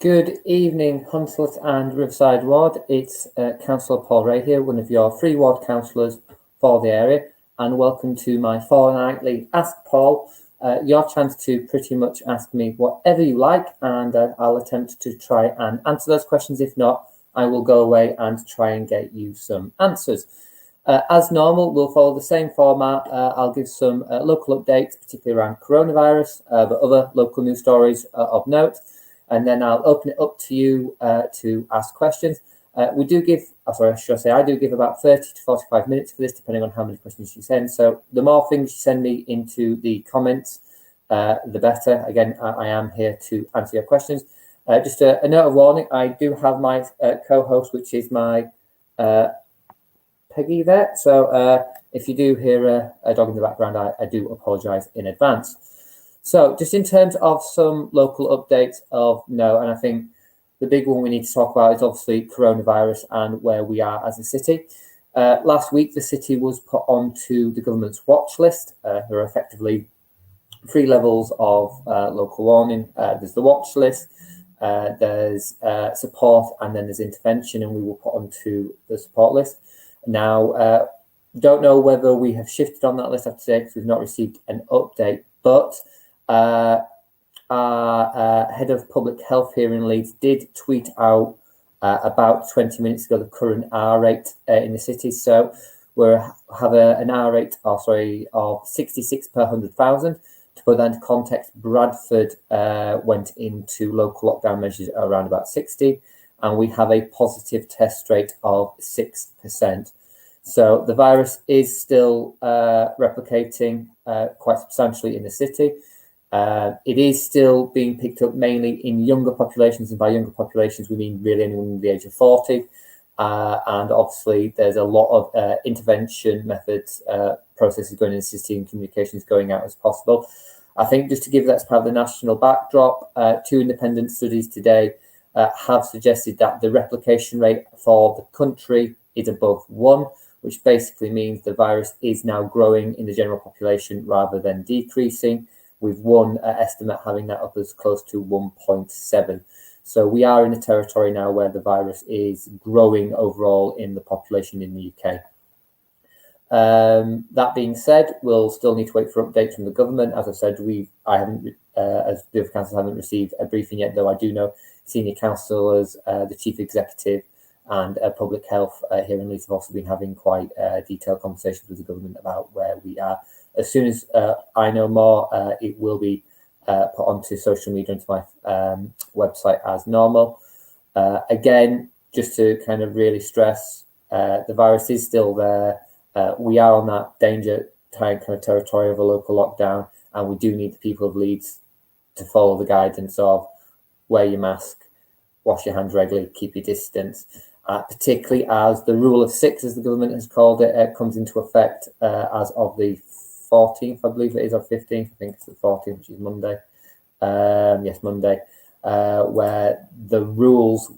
Good evening, Hunslet and Riverside Ward. It's Councillor Paul Ray here, one of your free ward councillors for the area, and welcome to my fortnightly Ask Paul. Your chance to pretty much ask me whatever you like, and I'll attempt to try and answer those questions. If not, I will go away and try and get you some answers. As normal, we'll follow the same format. I'll give some local updates, particularly around coronavirus, but other local news stories of note. And then I'll open it up to you to ask questions. I do give about 30 to 45 minutes for this, depending on how many questions you send. So the more things you send me into the comments, the better. Again, I am here to answer your questions. Just a note of warning, I do have my co-host, which is my Peggy there. So if you do hear a dog in the background, I do apologise in advance. So just in terms of some local updates of note, and I think the big one we need to talk about is obviously coronavirus and where we are as a city. Last week, the city was put onto the government's watch list. There are effectively 3 levels of local warning. There's the watch list, there's support, and then there's intervention, and we were put onto the support list. Now, don't know whether we have shifted on that list after today because we've not received an update, but our head of public health here in Leeds did tweet out about 20 minutes ago the current R rate in the city. So we have an R rate of 66 per 100,000. To put that into context, Bradford went into local lockdown measures around about 60, and we have a positive test rate of 6%. So the virus is still replicating quite substantially in the city. It is still being picked up mainly in younger populations, and by younger populations we mean really anyone under the age of 40. And obviously there's a lot of intervention methods, processes going in the city, and communications going out as possible. I think just to give that as part of the national backdrop, 2 independent studies today have suggested that the replication rate for the country is above 1, which basically means the virus is now growing in the general population rather than decreasing, with one estimate having that up as close to 1.7. So we are in a territory now where the virus is growing overall in the population in the UK. That being said, we'll still need to wait for updates from the government. As I said, I haven't, as the other councils, haven't received a briefing yet, though I do know senior councillors, the chief executive, and public health here in Leeds have also been having quite detailed conversations with the government about where we are. As soon as I know more, it will be put onto social media and to my website as normal. Again, just to kind of really stress, the virus is still there. We are on that danger kind of territory of a local lockdown, and we do need the people of Leeds to follow the guidance of wear your mask, wash your hands regularly, keep your distance, particularly as the rule of 6, as the government has called it, comes into effect as of the 14th, I believe it is, or 15th. I think it's the 14th, which is Monday. Yes, Monday, where the rules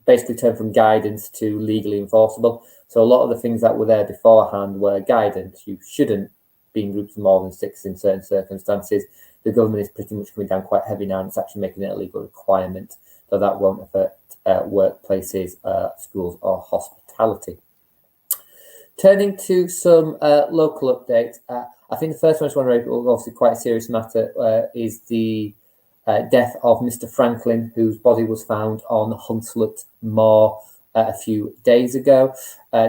basically turn from guidance to legally enforceable. So a lot of the things that were there beforehand were guidance. You shouldn't be in groups of more than 6 in certain circumstances. The government is pretty much coming down quite heavy now, and it's actually making it a legal requirement. So that won't affect workplaces, schools, or hospitality. Turning to some local updates, I think the first one I just want to raise, obviously quite a serious matter, is the death of Mr. Franklin, whose body was found on Hunslet Moor a few days ago.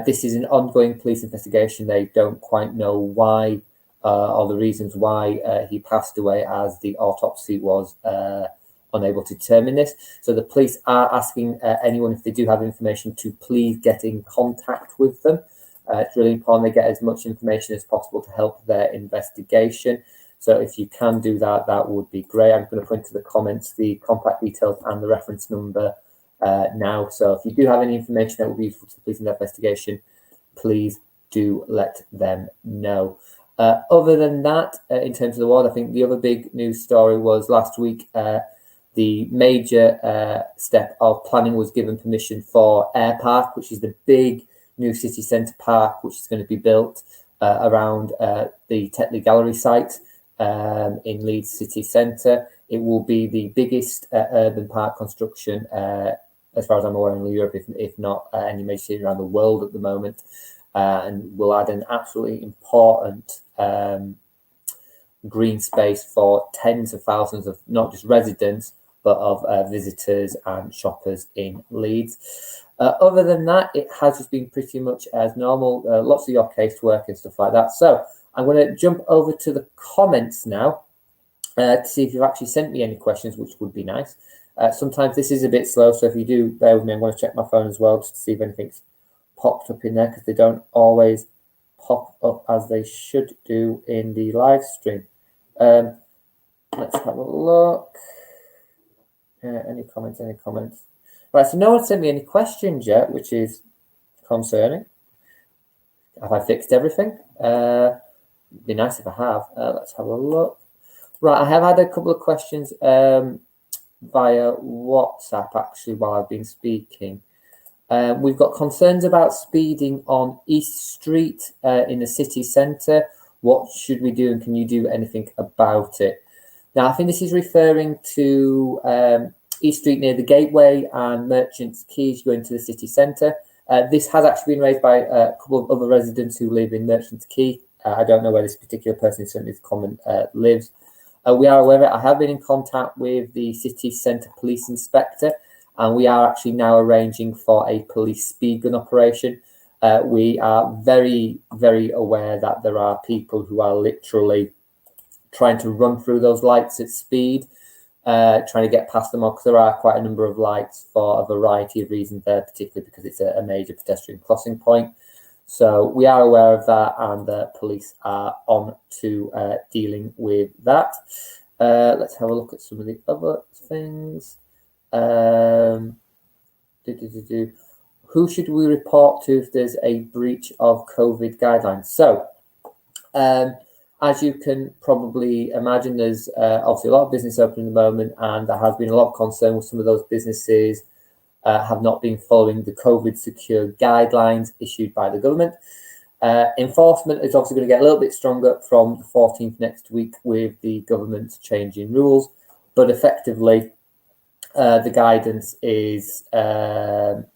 This is an ongoing police investigation. They don't quite know why or the reasons why he passed away, as the autopsy was unable to determine this. So the police are asking anyone, if they do have information, to please get in contact with them. It's really important they get as much information as possible to help their investigation. So if you can do that, that would be great. I'm going to put into the comments the contact details and the reference number now. So if you do have any information that will be useful to the police in their investigation, please do let them know. Other than that, in terms of the ward, I think the other big news story was last week, the major step of planning was given permission for Air Park, which is the big new city centre park, which is going to be built around the Tetley Gallery site. in Leeds city centre. It will be the biggest urban park construction, as far as I'm aware, in Europe, if not any major city around the world at the moment, and will add an absolutely important green space for tens of thousands of not just residents, but of visitors and shoppers in Leeds. Other than that, it has just been pretty much as normal, lots of your casework and stuff like that. So I'm going to jump over to the comments now to see if you've actually sent me any questions, which would be nice. Sometimes this is a bit slow, so if you do bear with me, I'm going to check my phone as well just to see if anything's popped up in there, because they don't always pop up as they should do in the live stream. Let's have a look. Any comments? Right, so no one sent me any questions yet, which is concerning. Have I fixed everything? It'd be nice if I have. Let's have a look. Right, I have had a couple of questions via WhatsApp, actually, while I've been speaking. We've got concerns about speeding on East Street in the city centre. What should we do, and can you do anything about it? Now, I think this is referring to East Street near the Gateway and Merchants Quay as you go into the city centre. This has actually been raised by a couple of other residents who live in Merchants Quay. I don't know where this particular person who sent this comment lives. We are aware of it. I have been in contact with the city centre police inspector, and we are actually now arranging for a police speed gun operation. We are very, very aware that there are people who are literally trying to run through those lights at speed, trying to get past them all, because there are quite a number of lights for a variety of reasons there, particularly because it's a major pedestrian crossing point. So we are aware of that, and the police are on to dealing with that. Let's have a look at some of the other things. Who should we report to if there's a breach of COVID guidelines? So, as you can probably imagine, there's obviously a lot of business open at the moment, and there has been a lot of concern with some of those businesses have not been following the COVID secure guidelines issued by the government. Enforcement is obviously going to get a little bit stronger from the 14th next week with the government changing rules, but effectively the guidance is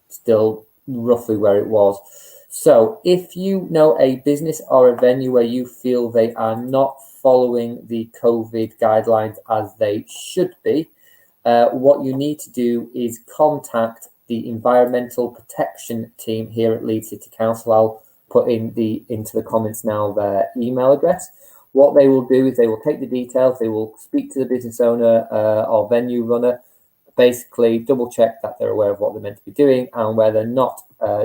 still roughly where it was. So if you know a business or a venue where you feel they are not following the COVID guidelines as they should be, what you need to do is contact the environmental protection team here at Leeds City Council. I'll put into the comments now their email address. What they will do is they will take the details, they will speak to the business owner or venue runner, basically double check that they're aware of what they're meant to be doing, and where they're not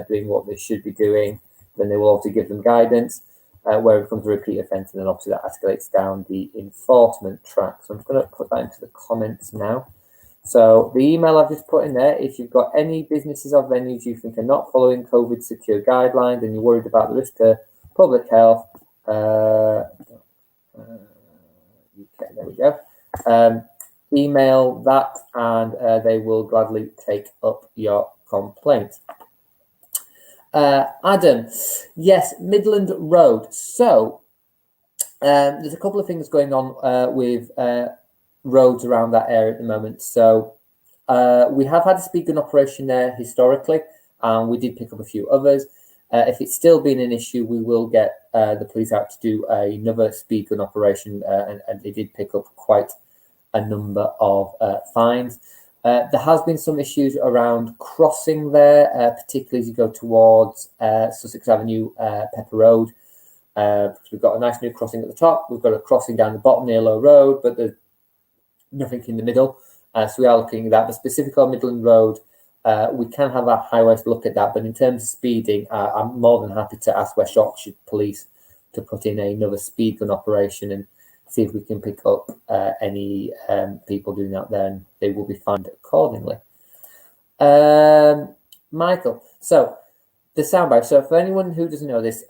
doing what they should be doing, then they will obviously give them guidance. Where it becomes a repeat offence, and then obviously that escalates down the enforcement track. So I'm just going to put that into the comments now. So the email I've just put in there, if you've got any businesses or venues you think are not following COVID secure guidelines and you're worried about the risk to public health, there we go. Email that, and they will gladly take up your complaint. Adam, yes, Midland Road. So there's a couple of things going on with roads around that area at the moment. So we have had a speed gun operation there historically, and we did pick up a few others. If it's still been an issue, we will get the police out to do another speed gun operation, and they did pick up quite a number of fines. There has been some issues around crossing there, particularly as you go towards Sussex Avenue, Pepper Road. We've got a nice new crossing at the top. We've got a crossing down the bottom near Low Road, but there's nothing in the middle. So we are looking at that. But specifically on Midland Road, we can have a highway to look at that. But in terms of speeding, I'm more than happy to ask West Yorkshire Police to put in another speed gun operation and see if we can pick up any people doing that there, and they will be fined accordingly. Michael, so the soundbite. So for anyone who doesn't know this,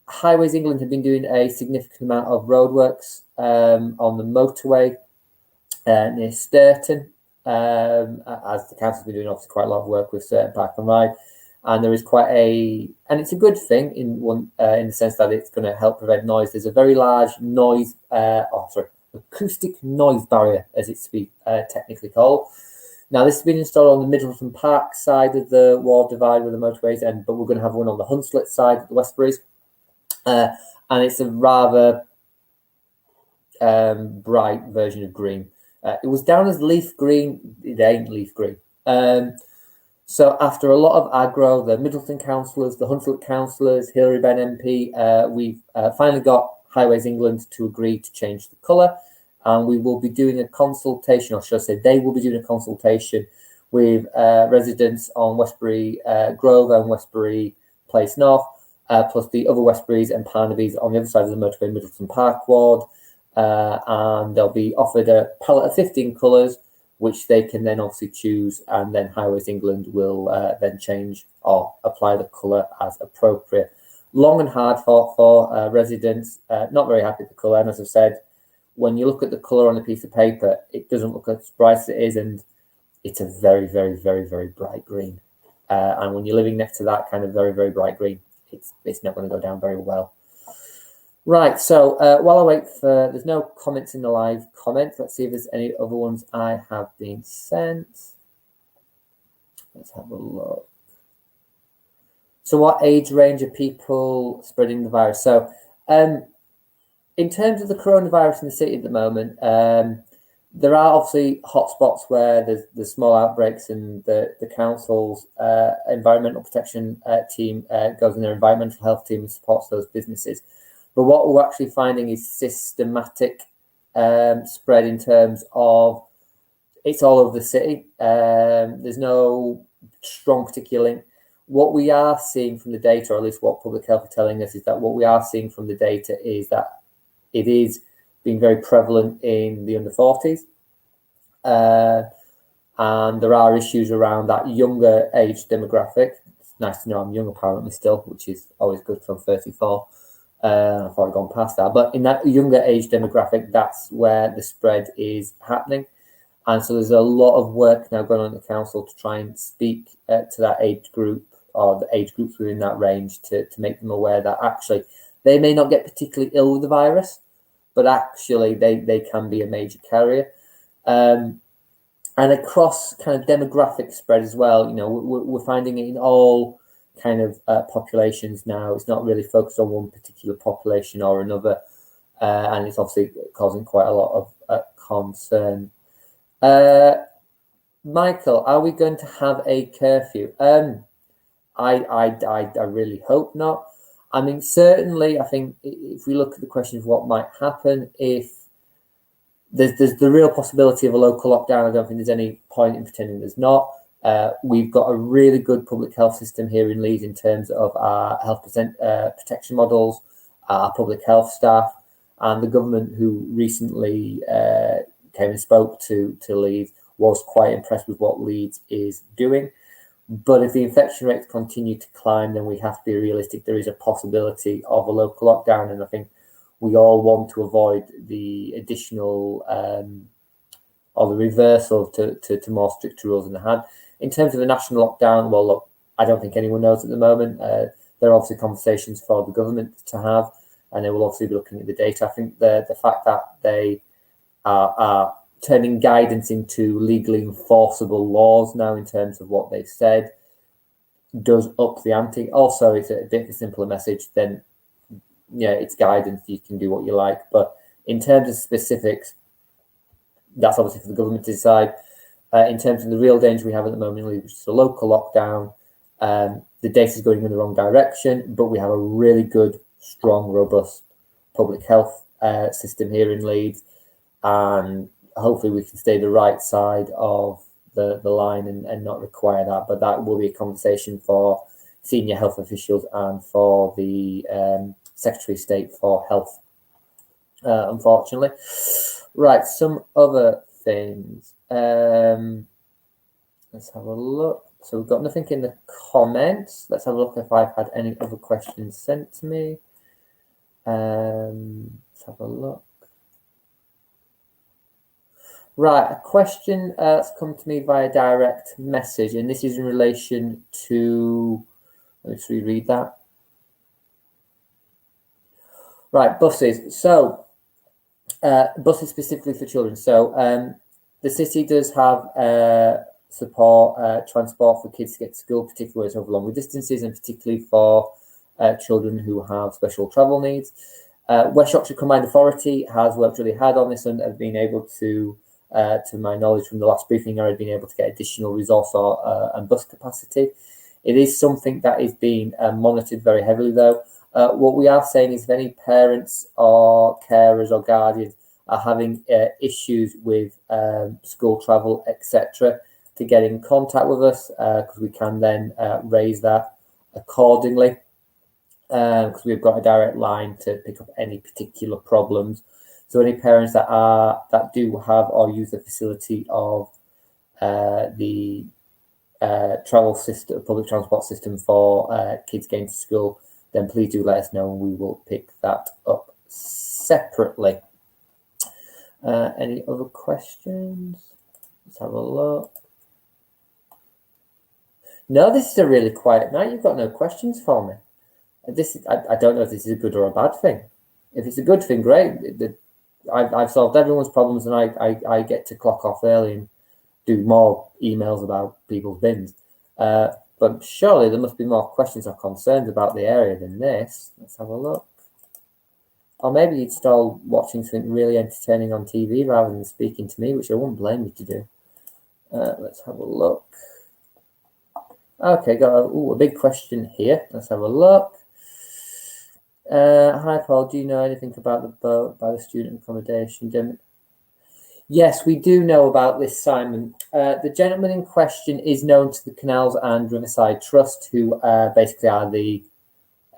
Highways England have been doing a significant amount of roadworks on the motorway near Sturton, as the council's been doing obviously quite a lot of work with Sturton Park and Ride. And there is and it's a good thing in the sense that it's going to help prevent noise. There's a very large acoustic noise barrier, as it's technically called. Now, this has been installed on the Middleton Park side of the Ward Divide where the motorways end, but we're going to have one on the Hunslet side of the Westburys. And it's a rather bright version of green. It was down as leaf green. It ain't leaf green. So after a lot of aggro, the Middleton councillors, the Hunslet councillors, Hilary Benn MP, we've finally got Highways England to agree to change the colour. And we will be doing a consultation, or should I say they will be doing a consultation with residents on Westbury Grove and Westbury Place North, plus the other Westburys and Parnabys on the other side of the motorway, Middleton Park Ward. And they'll be offered a palette of 15 colours, which they can then obviously choose, and then Highways England will then change or apply the colour as appropriate. Long and hard fought for residents, not very happy with the colour, and as I've said, when you look at the colour on a piece of paper, it doesn't look as bright as it is, and it's a very, very, very, very bright green. And when you're living next to that kind of very, very bright green, it's not going to go down very well. Right, so while I wait for, there's no comments in the live comments. Let's see if there's any other ones I have been sent. Let's have a look. So what age range are people spreading the virus? So in terms of the coronavirus in the city at the moment, there are obviously hotspots where there's small outbreaks, and the council's environmental protection team goes in, their environmental health team, and supports those businesses. But what we're actually finding is systematic spread in terms of it's all over the city. There's no strong particular link. What we are seeing from the data, or at least what public health are telling us, is that what we are seeing from the data is that it is being very prevalent in the under 40s. And there are issues around that younger age demographic. It's nice to know I'm young apparently still, which is always good because I'm 34. I've already gone past that. But in that younger age demographic, that's where the spread is happening. And so there's a lot of work now going on at the council to try and speak to that age group, or the age groups within that range, to make them aware that actually they may not get particularly ill with the virus, but actually they can be a major carrier. And across kind of demographic spread as well, you know, we're finding it in all kind of populations now. It's not really focused on one particular population or another, and it's obviously causing quite a lot of concern. Michael, are we going to have a curfew? I really hope not. I mean, certainly, I think if we look at the question of what might happen, if there's the real possibility of a local lockdown, I don't think there's any point in pretending there's not. We've got a really good public health system here in Leeds in terms of our health protection models, our public health staff, and the government, who recently came and spoke to Leeds, was quite impressed with what Leeds is doing. But if the infection rates continue to climb, then we have to be realistic. There is a possibility of a local lockdown, and I think we all want to avoid the additional or the reversal to more strict rules than they had. In terms of the national lockdown, well, look, I don't think anyone knows at the moment. There are obviously conversations for the government to have, and they will obviously be looking at the data. I think the fact that they are turning guidance into legally enforceable laws now in terms of what they've said does up the ante. Also, it's a bit of a simpler message than, yeah, it's guidance, you can do what you like. But in terms of specifics, that's obviously for the government to decide. In terms of the real danger we have at the moment, which is a local lockdown, the data is going in the wrong direction, but we have a really good, strong, robust public health system here in Leeds, and hopefully we can stay the right side of the line and not require that. But that will be a conversation for senior health officials and for the Secretary of State for Health, unfortunately. Right, some other things. Let's have a look. So we've got nothing in the comments. Let's have a look if I've had any other questions sent to me. Let's have a look. Right, a question that's come to me via direct message, and this is in relation to Let me just reread that. Right, buses. So, buses specifically for children. So, the city does have support transport for kids to get to school, particularly over longer distances, and particularly for children who have special travel needs. West Yorkshire Combined Authority has worked really hard on this and have been able to my knowledge from the last briefing, I've been able to get additional resource and bus capacity. It is something that is being monitored very heavily, though. What we are saying is if any parents or carers or guardians are having issues with school travel, etc., to get in contact with us, because we can then raise that accordingly, because we've got a direct line to pick up any particular problems. So any parents that do have or use the facility of the travel system, public transport system for kids getting to school, then please do let us know and we will pick that up separately. Any other questions? Let's have a look. No, this is a really quiet night. You've got no questions for me. I don't know if this is a good or a bad thing. If it's a good thing, great. I've solved everyone's problems and I get to clock off early and do more emails about people's bins. But surely there must be more questions or concerns about the area than this. Let's have a look. Or maybe you'd start watching something really entertaining on TV rather than speaking to me, which I wouldn't blame you to do. Let's have a look. Okay, got a big question here. Let's have a look. Hi, Paul. Do you know anything about the boat by the student accommodation? Yes, we do know about this, Simon. The gentleman in question is known to the Canals and Riverside Trust, who basically are the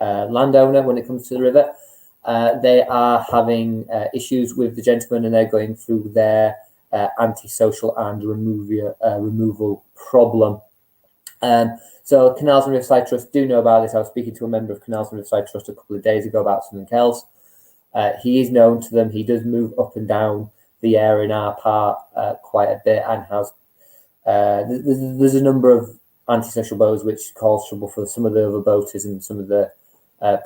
landowner when it comes to the river. They are having issues with the gentleman and they're going through their antisocial and removal problem. So Canals and Riverside Trust do know about this. I was speaking to a member of Canals and Riverside Trust a couple of days ago about something else. He is known to them. He does move up and down the area in our part quite a bit and has there's a number of antisocial boats which cause trouble for some of the other boaters and some of the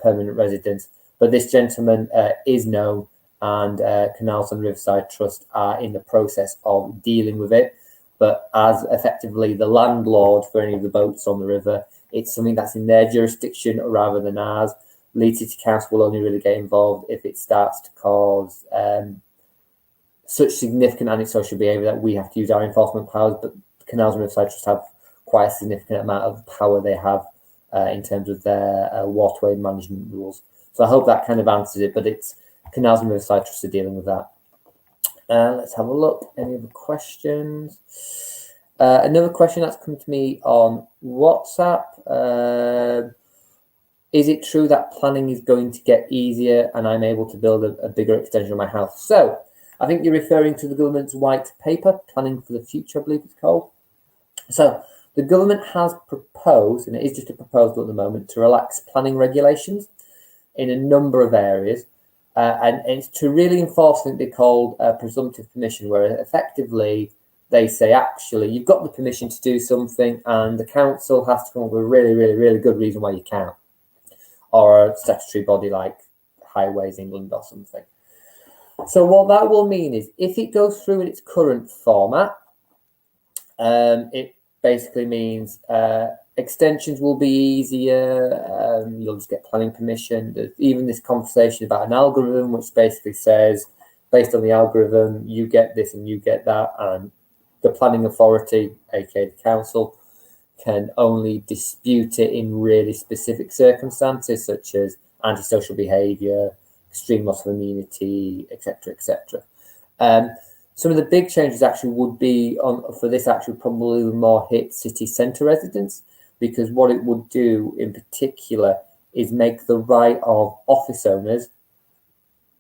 permanent residents. But this gentleman is known, and Canals and Riverside Trust are in the process of dealing with it. But as effectively the landlord for any of the boats on the river, it's something that's in their jurisdiction rather than ours. Leeds City Council will only really get involved if it starts to cause such significant antisocial behaviour that we have to use our enforcement powers. But Canals and Riverside Trust have quite a significant amount of power they have in terms of their waterway management rules. So I hope that kind of answers it, but it's Canals and Riverside Trust are dealing with that. Let's have a look. Any other questions? Another question that's come to me on WhatsApp. Is it true that planning is going to get easier and I'm able to build a bigger extension of my house? So I think you're referring to the government's white paper, Planning for the Future, I believe it's called. So the government has proposed, and it is just a proposal at the moment, to relax planning regulations in a number of areas. And it's to really enforce something they call presumptive permission, where effectively they say, actually, you've got the permission to do something and the council has to come up with a really, really, really good reason why you can't. Or a statutory body like Highways England or something. So what that will mean is if it goes through in its current format, it basically means extensions will be easier. You'll just get planning permission. There's even this conversation about an algorithm, which basically says, based on the algorithm, you get this and you get that. And the planning authority, aka the council, can only dispute it in really specific circumstances, such as antisocial behaviour, extreme loss of immunity, etc., etc. Some of the big changes actually would be for this actually probably more hit city centre residents, because what it would do in particular is make the right of office owners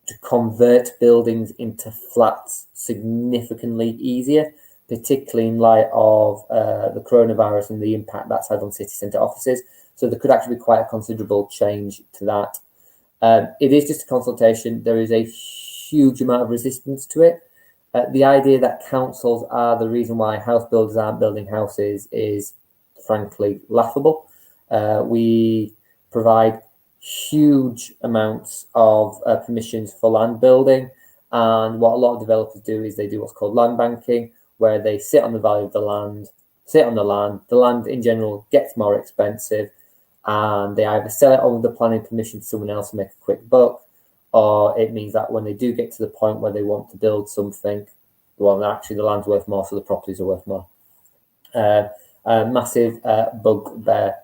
to convert buildings into flats significantly easier, particularly in light of the coronavirus and the impact that's had on city centre offices. So there could actually be quite a considerable change to that. It is just a consultation. There is a huge amount of resistance to it. The idea that councils are the reason why house builders aren't building houses is frankly laughable. We provide huge amounts of permissions for land building, and what a lot of developers do is they do what's called land banking, where they sit on the value of the land, sit on the land in general gets more expensive, and they either sell it on with the planning permission to someone else and make a quick buck, or it means that when they do get to the point where they want to build something, well, actually the land's worth more, so the properties are worth more. Massive bugbear.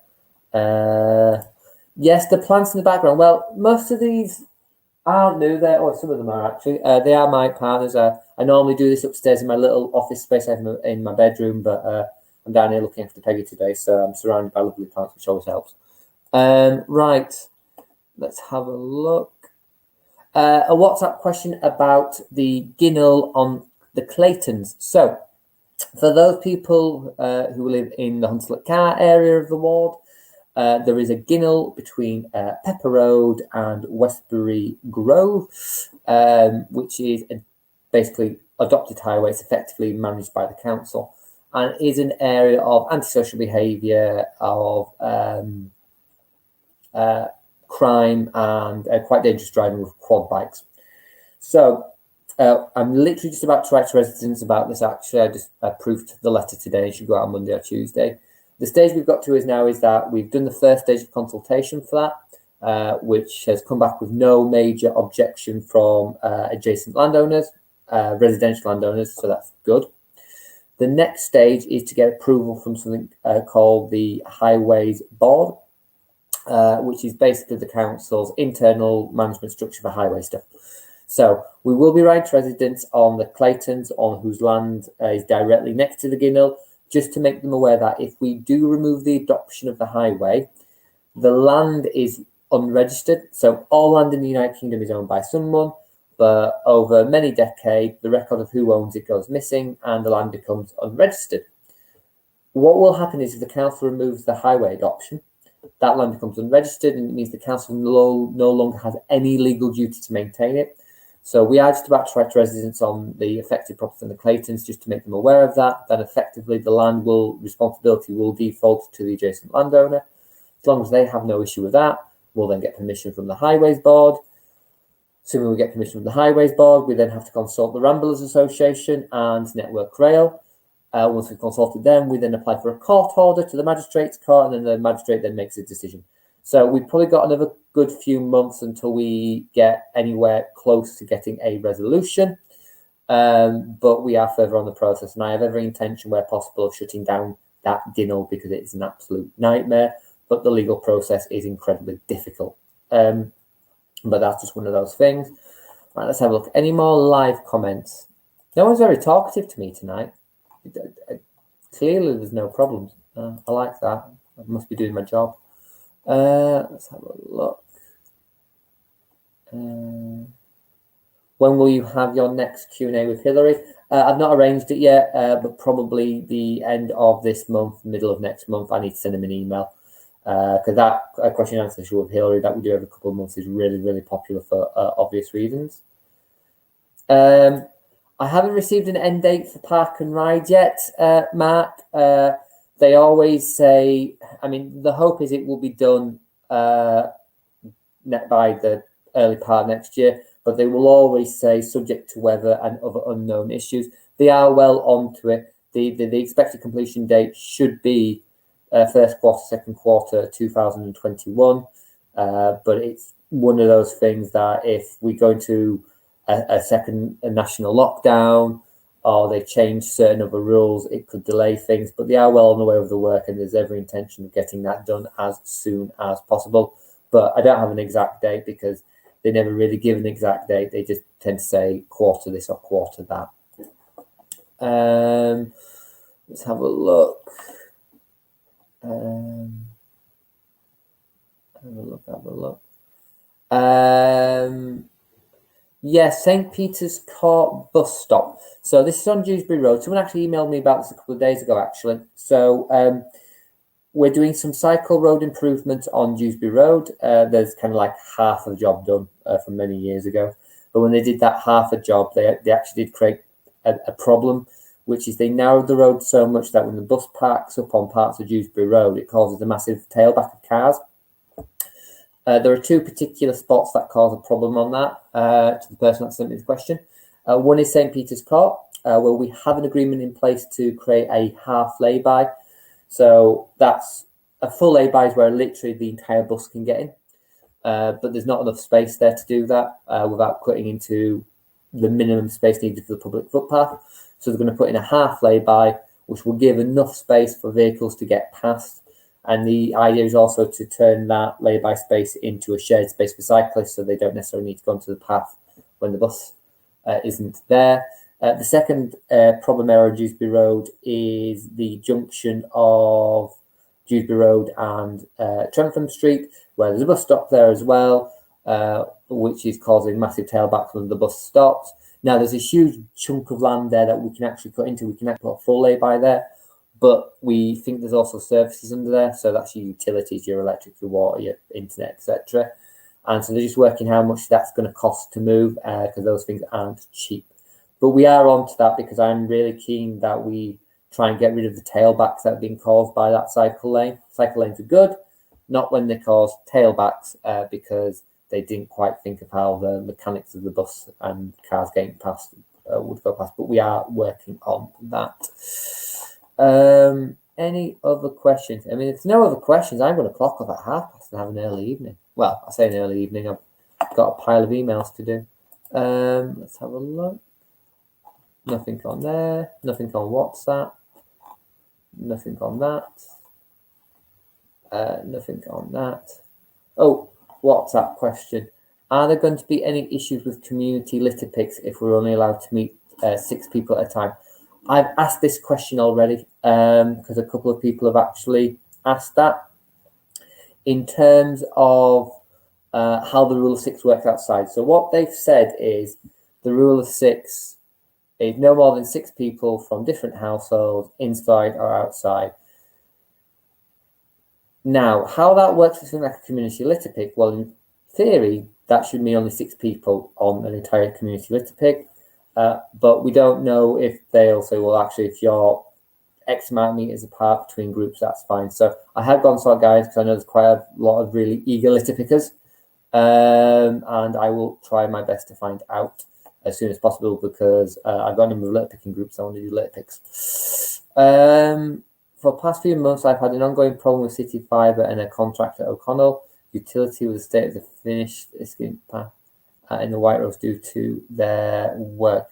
Yes, the plants in the background. Well, most of these aren't new there, or some of them are actually. They are my partners. I normally do this upstairs in my little office space I have in my bedroom, but I'm down here looking after Peggy today, so I'm surrounded by lovely plants, which always helps. Right, let's have a look. A WhatsApp question about the Ginnell on the Claytons. So, for those people who live in the Hunslet Carr area of the ward, there is a Ginnell between Pepper Road and Westbury Grove, which is basically adopted highway. It's effectively managed by the council, and is an area of antisocial behaviour, of crime, and quite dangerous driving with quad bikes. So I'm literally just about to write to residents about this. Actually, I just proofed the letter today. It should go out on Monday or Tuesday. The stage we've got to now is that we've done the first stage of consultation for that, which has come back with no major objection from adjacent landowners, residential landowners, so that's good. The next stage is to get approval from something called the Highways Board, which is basically the council's internal management structure for highway stuff. So we will be writing to residents on the Claytons, on whose land is directly next to the Ginnell, just to make them aware that if we do remove the adoption of the highway, the land is unregistered. So all land in the United Kingdom is owned by someone, but over many decades, the record of who owns it goes missing and the land becomes unregistered. What will happen is if the council removes the highway adoption, that land becomes unregistered, and it means the council no longer has any legal duty to maintain it. So we are just about to write to residents on the affected property and the Claytons just to make them aware of that. Then effectively the land responsibility will default to the adjacent landowner. As long as they have no issue with that, we'll then get permission from the Highways Board. Assuming we get permission from the Highways Board, we then have to consult the Ramblers Association and Network Rail. Once we've consulted them, we then apply for a court order to the Magistrates Court, and then the magistrate then makes a decision. So we've probably got another good few months until we get anywhere close to getting a resolution. But we are further on the process, and I have every intention, where possible, of shutting down that Ginnell because it's an absolute nightmare. But the legal process is incredibly difficult. But that's just one of those things. Right, let's have a look. Any more live comments? No one's very talkative to me tonight. Clearly, there's no problems. I like that. I must be doing my job. Let's have a look. When will you have your next Q&A with Hillary? I've not arranged it yet, but probably the end of this month, middle of next month. I need to send him an email because that question and answer with Hillary that we do every couple of months is really, really popular for obvious reasons. I haven't received an end date for Park and Ride yet, Mark. They always say, I mean, the hope is it will be done by the early part next year, but they will always say subject to weather and other unknown issues. They are well onto it. The expected completion date should be first quarter, second quarter 2021. But it's one of those things that if we go into a second national lockdown, or they change certain other rules, it could delay things. But they are well on the way with the work, and there's every intention of getting that done as soon as possible. But I don't have an exact date because they never really give an exact date. They just tend to say quarter this or quarter that. Let's have a look. Have a look. Yes, St. Peter's Court bus stop. So this is on Dewsbury Road. Someone actually emailed me about this a couple of days ago, actually. So we're doing some cycle road improvement on Dewsbury Road. There's kind of like half a job done from many years ago. But when they did that half a job, they actually did create a problem which is they narrowed the road so much that when the bus parks up on parts of Dewsbury Road, it causes a massive tailback of cars. There are two particular spots that cause a problem on that, to the person that sent me the question. One is St. Peter's Court, where we have an agreement in place to create a half lay-by. So that's a full lay-by is where literally the entire bus can get in. But there's not enough space there to do that without cutting into the minimum space needed for the public footpath. So they're going to put in a half lay-by, which will give enough space for vehicles to get past. And the idea is also to turn that lay-by space into a shared space for cyclists, so they don't necessarily need to go onto the path when the bus isn't there. The second problem area of Dewsbury Road is the junction of Dewsbury Road and Trentham Street, where there's a bus stop there as well, which is causing massive tailbacks when the bus stops. Now, there's a huge chunk of land there that we can actually cut into. We can actually put a full lay-by there, but we think there's also services under there. So that's your utilities, your electric, your water, your internet, etc. And so they're just working how much that's going to cost to move, because those things aren't cheap. But we are on to that because I'm really keen that we try and get rid of the tailbacks that have been caused by that cycle lane. Cycle lanes are good, not when they cause tailbacks, because they didn't quite think of how the mechanics of the bus and cars getting past would go past. But we are working on that. Any other questions? I mean, if there's no other questions, I'm going to clock off at 1:30 and have an early evening. Well, I say an early evening. I've got a pile of emails to do. Let's have a look. Nothing on there. Nothing on WhatsApp. Nothing on that. Nothing on that. Oh, WhatsApp question. Are there going to be any issues with community litter picks if we're only allowed to meet 6 people at a time? I've asked this question already because a couple of people have actually asked that. In terms of how the rule of 6 works outside. So what they've said is the rule of 6 is no more than 6 people from different households, inside or outside. Now, how that works with something like a community litter pick, well, in theory, that should mean only 6 people on an entire community litter pick. But we don't know if they'll say, well, actually, if you're X amount of meters apart between groups, that's fine. So I have gone sort guys because I know there's quite a lot of really eager litter pickers. And I will try my best to find out as soon as possible because I've got a number of litter picking groups I want to do litter picks. For the past few months, I've had an ongoing problem with City Fibre and a contractor O'Connell utility with the state of the finished path in the White Rose due to their work.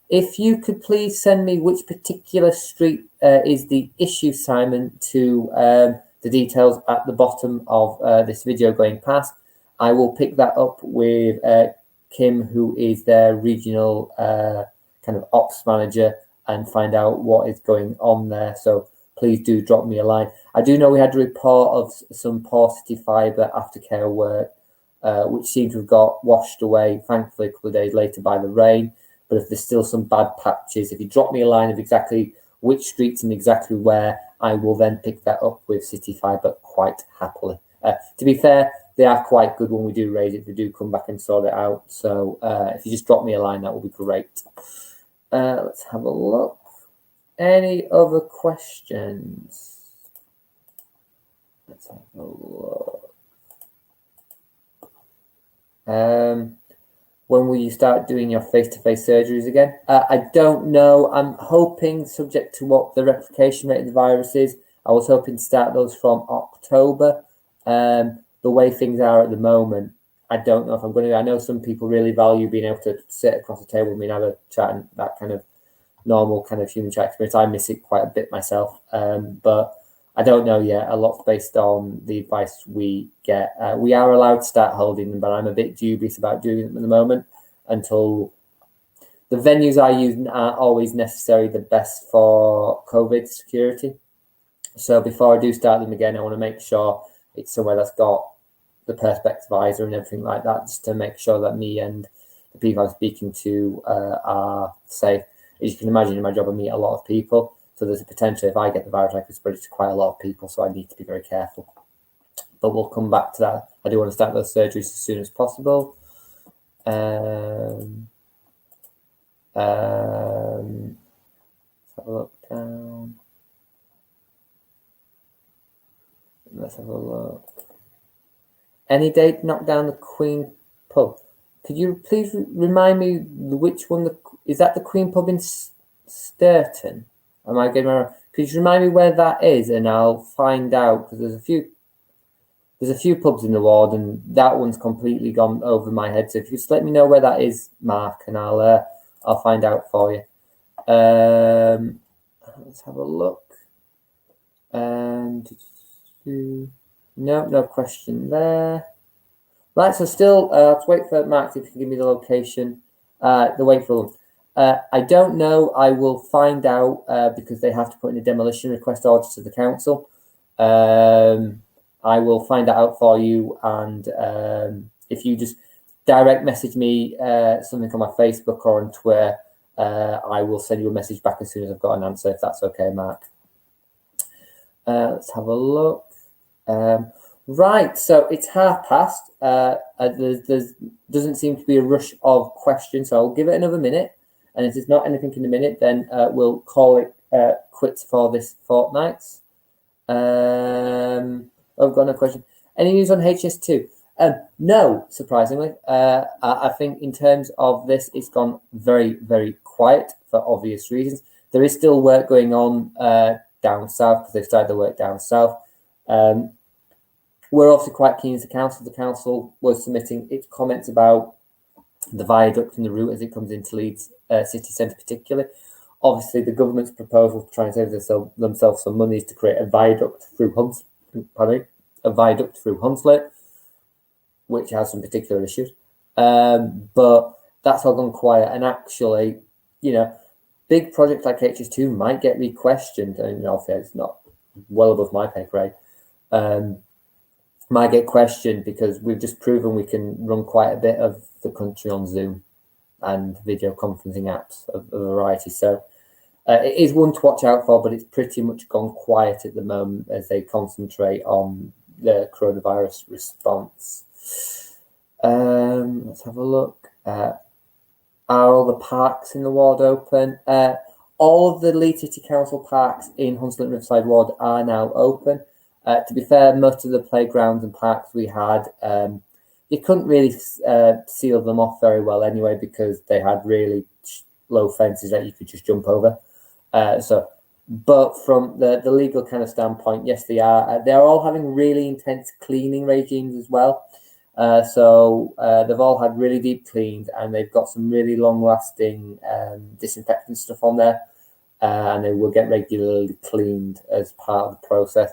If you could please send me which particular street is the issue, Simon, to the details at the bottom of this video going past, I will pick that up with Kim, who is their regional kind of ops manager, and find out what is going on there. So please do drop me a line. I do know we had a report of some poor City Fibre aftercare work, which seemed to have got washed away, thankfully, a couple of days later by the rain. But if there's still some bad patches, if you drop me a line of exactly which streets and exactly where, I will then pick that up with City Fibre quite happily. To be fair, they are quite good when we do raise it. They do come back and sort it out. So if you just drop me a line, that will be great. Let's have a look. Any other questions? Let's have a look. When will you start doing your face-to-face surgeries again? I don't know. I'm hoping, subject to what the replication rate of the virus is, I was hoping to start those from October. The way things are at the moment, I don't know if I'm going to. I know some people really value being able to sit across the table with me and have a chat and that kind of normal kind of human chat experience. I miss it quite a bit myself, but I don't know yet. A lot's based on the advice we get. We are allowed to start holding them, but I'm a bit dubious about doing them at the moment until the venues I use aren't always necessarily the best for COVID security. So before I do start them again, I want to make sure it's somewhere that's got the Perspex visor and everything like that, just to make sure that me and the people I'm speaking to are safe. As you can imagine, in my job, I meet a lot of people. So there's a potential if I get the virus, I could spread it to quite a lot of people. So I need to be very careful. But we'll come back to that. I do want to start those surgeries as soon as possible. Let's have Let's have a look. Any date knock down the Queen pub? Could you please remind me which one? Is that the Queen pub in Sturton? Am I getting wrong? Could you remind me where that is, and I'll find out, because there's a few pubs in the ward, and that one's completely gone over my head. So if you just let me know where that is, Mark, and I'll find out for you. Let's have a look. No question there. Right, so still, let's wait for Mark if you can give me the location. The Wakefield. I don't know. I will find out because they have to put in a demolition request order to the council. I will find that out for you, and if you just direct message me something on my Facebook or on Twitter, I will send you a message back as soon as I've got an answer, if that's okay, Mark. Let's have a look. Right, so it's 5:30. There doesn't seem to be a rush of questions, so I'll give it another minute. And if there's not anything in a minute, then we'll call it quits for this fortnight. I've got no question. Any news on HS2? No, surprisingly. I think in terms of this, it's gone very, very quiet for obvious reasons. There is still work going on down south, because they've started the work down south. We're obviously quite keen as the council. The council was submitting its comments about the viaduct and the route as it comes into Leeds city centre particularly. Obviously, the government's proposal to try and save themselves some money is to create a viaduct through Hunslet, which has some particular issues. But that's all gone quiet. And actually, big projects like HS2 might get re-questioned. And obviously, it's not well above my pay grade. Might get questioned because we've just proven we can run quite a bit of the country on Zoom and video conferencing apps of a variety. So it is one to watch out for, but it's pretty much gone quiet at the moment as they concentrate on the coronavirus response. Let's have a look. Are all the parks in the ward open? All of the Leeds City Council parks in Hunslet and Riverside ward are now open. To be fair, most of the playgrounds and parks we had, you couldn't really seal them off very well anyway, because they had really low fences that you could just jump over. But from the legal kind of standpoint, yes, they are. They're all having really intense cleaning regimes as well. So they've all had really deep cleans, and they've got some really long-lasting disinfectant stuff on there, and they will get regularly cleaned as part of the process.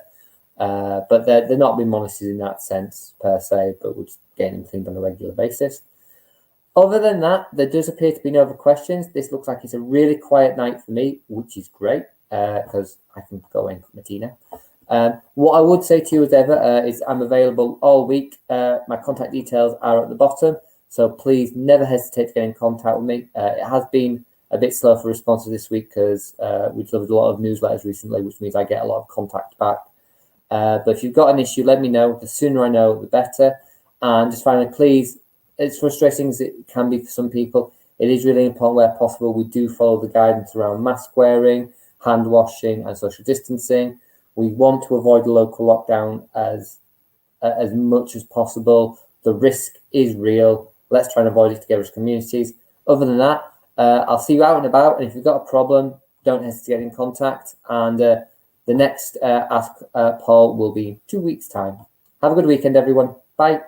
But they're not being monitored in that sense per se, but we're just getting them cleaned on a regular basis. Other than that, there does appear to be no other questions. This looks like it's a really quiet night for me, which is great because I can go in for Martina. What I would say to you as ever is I'm available all week. My contact details are at the bottom, so please never hesitate to get in contact with me. It has been a bit slow for responses this week because we've delivered a lot of newsletters recently, which means I get a lot of contact back. But if you've got an issue, let me know. The sooner I know, the better. And just finally, please, as frustrating as it can be for some people, it is really important where possible we do follow the guidance around mask wearing, hand washing, and social distancing. We want to avoid the local lockdown as much as possible. The risk is real. Let's try and avoid it together as communities. Other than that, I'll see you out and about. And if you've got a problem, don't hesitate to get in contact. And the next Ask Paul will be in 2 weeks' time. Have a good weekend, everyone. Bye.